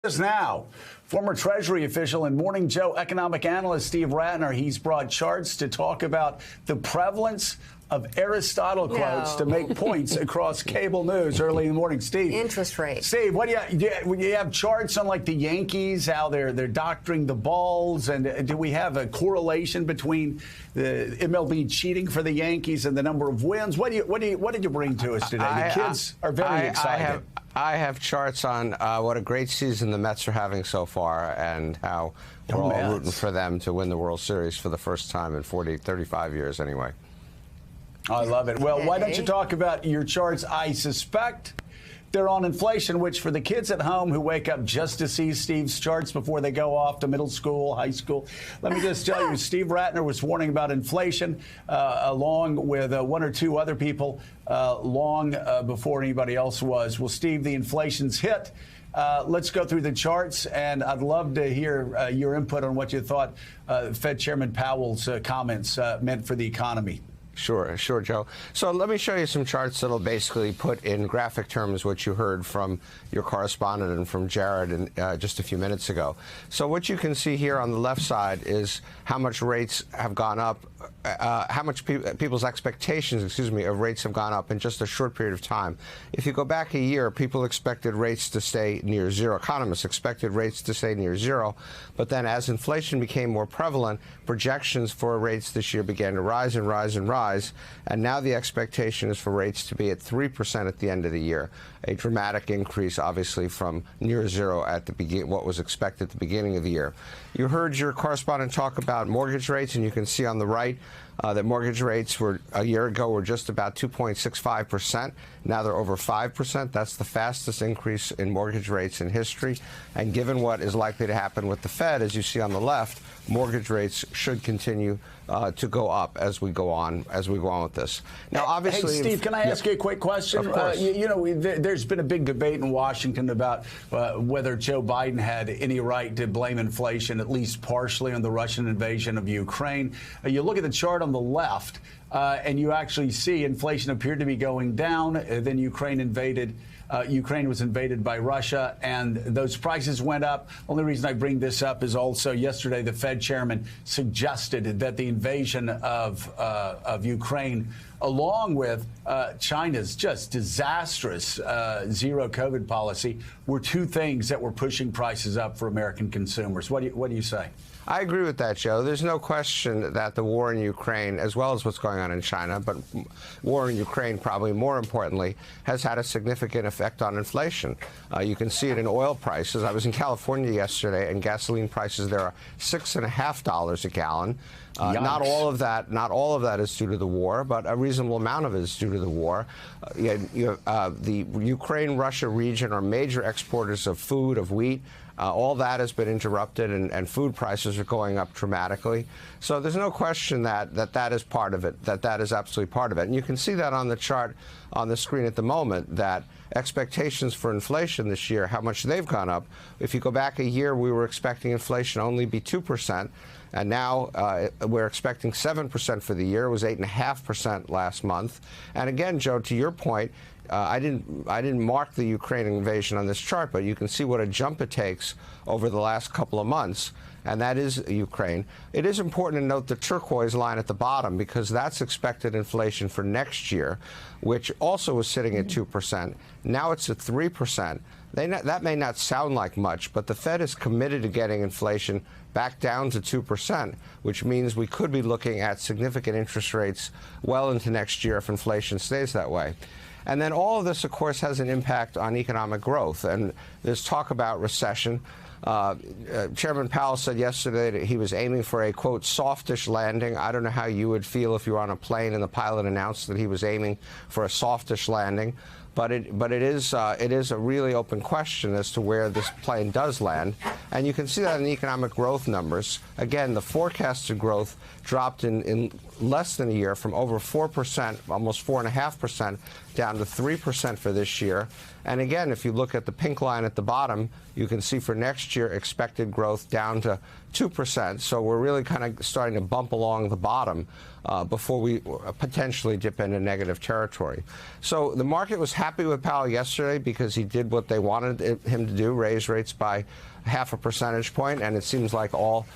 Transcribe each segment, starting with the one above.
Us now, former Treasury official and Morning Joe economic analyst Steve Rattner. He's brought charts to talk about the prevalence of Aristotle quotes to make points across cable news early in the morning. Steve, interest rate. Steve, what do you have charts on like the Yankees, how they're doctoring the balls, and do we have a correlation between the MLB cheating for the Yankees and the number of wins? What did you bring to us today? The kids are very excited. I have charts on what a great season the Mets are having so far and how we're all rooting for them to win the World Series for the first time in 35 years anyway. I love it. Well, why don't you talk about your charts? I suspect they're on inflation, which for the kids at home who wake up just to see Steve's charts before they go off to middle school, high school, let me just tell you, Steve Rattner was warning about inflation along with one or two other people long before anybody else was. Well, Steve, the inflation's hit. Let's go through the charts, and I'd love to hear your input on what you thought Fed Chairman Powell's comments meant for the economy. Sure, Joe. So let me show you some charts that'll basically put in graphic terms what you heard from your correspondent and from Jared just a few minutes ago. So what you can see here on the left side is how much rates have gone up, how much people's expectations, of rates have gone up in just a short period of time. If you go back a year, people expected rates to stay near zero. Economists expected rates to stay near zero. But then as inflation became more prevalent, projections for rates this year began to rise and rise and rise. And now the expectation is for rates to be at 3% at the end of the year, a dramatic increase, obviously, from near zero at the what was expected at the beginning of the year. You heard your correspondent talk about mortgage rates, and you can see on the right that mortgage rates were a year ago were just about 2.65%. Now they're over 5%. That's the fastest increase in mortgage rates in history. And given what is likely to happen with the Fed, as you see on the left, mortgage rates should continue to go up as we go on with this. Now, obviously, hey, Steve, can I ask you a quick question? Of course. There's been a big debate in Washington about whether Joe Biden had any right to blame inflation, at least partially, on the Russian invasion of Ukraine. You look at the chart on the left, and you actually see inflation appeared to be going down. Then Ukraine was invaded by Russia, and those prices went up. Only reason I bring this up is also yesterday the Fed chairman suggested that the invasion of Ukraine, along with China's just disastrous zero COVID policy, were two things that were pushing prices up for American consumers. What do you say? I agree with that, Joe. There's no question that the war in Ukraine, as well as what's going on in China, but war in Ukraine, probably more importantly, has had a significant effect on inflation. You can see it in oil prices. I was in California yesterday, and gasoline prices there are $6.50 a gallon. Not all of that is due to the war, but a reasonable amount of it is due to the war. The Ukraine-Russia region are major exporters of food, of wheat. All that has been interrupted, and food prices are going up dramatically. So there's no question that is part of it, that is absolutely part of it. And you can see that on the chart on the screen at the moment, that expectations for inflation this year, how much they've gone up. If you go back a year, we were expecting inflation only be 2%. And now we're expecting 7% for the year. It was 8.5% last month. And again, Joe, to your point, I didn't mark the Ukraine invasion on this chart, but you can see what a jump it takes over the last couple of months, and that is Ukraine. It is important to note the turquoise line at the bottom, because that's expected inflation for next year, which also was sitting at 2%. Now it's at 3%. That may not sound like much, but the Fed is committed to getting inflation back down to 2%, which means we could be looking at significant interest rates well into next year if inflation stays that way. And then all of this, of course, has an impact on economic growth. And there's talk about recession. Chairman Powell said yesterday that he was aiming for a, quote, softish landing. I don't know how you would feel if you were on a plane and the pilot announced that he was aiming for a softish landing. But it is a really open question as to where this plane does land. And you can see that in the economic growth numbers. Again, the forecasted growth dropped in less than a year, from over 4%, almost 4.5%, down to 3% for this year. And again, if you look at the pink line at the bottom, you can see for next year expected growth down to 2%. So we're really kind of starting to bump along the bottom before we potentially dip into negative territory. So the market was happy with Powell yesterday because he did what they wanted him to do, raise rates by 0.5 percentage point, and it seems like all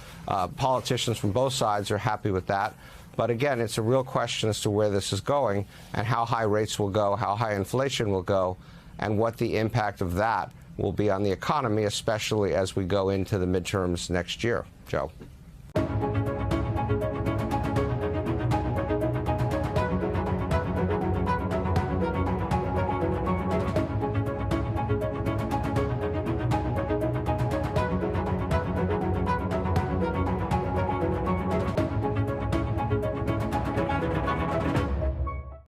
politicians from both sides are happy with that. But again, it's a real question as to where this is going and how high rates will go, how high inflation will go, and what the impact of that will be on the economy, especially as we go into the midterms next year. Joe.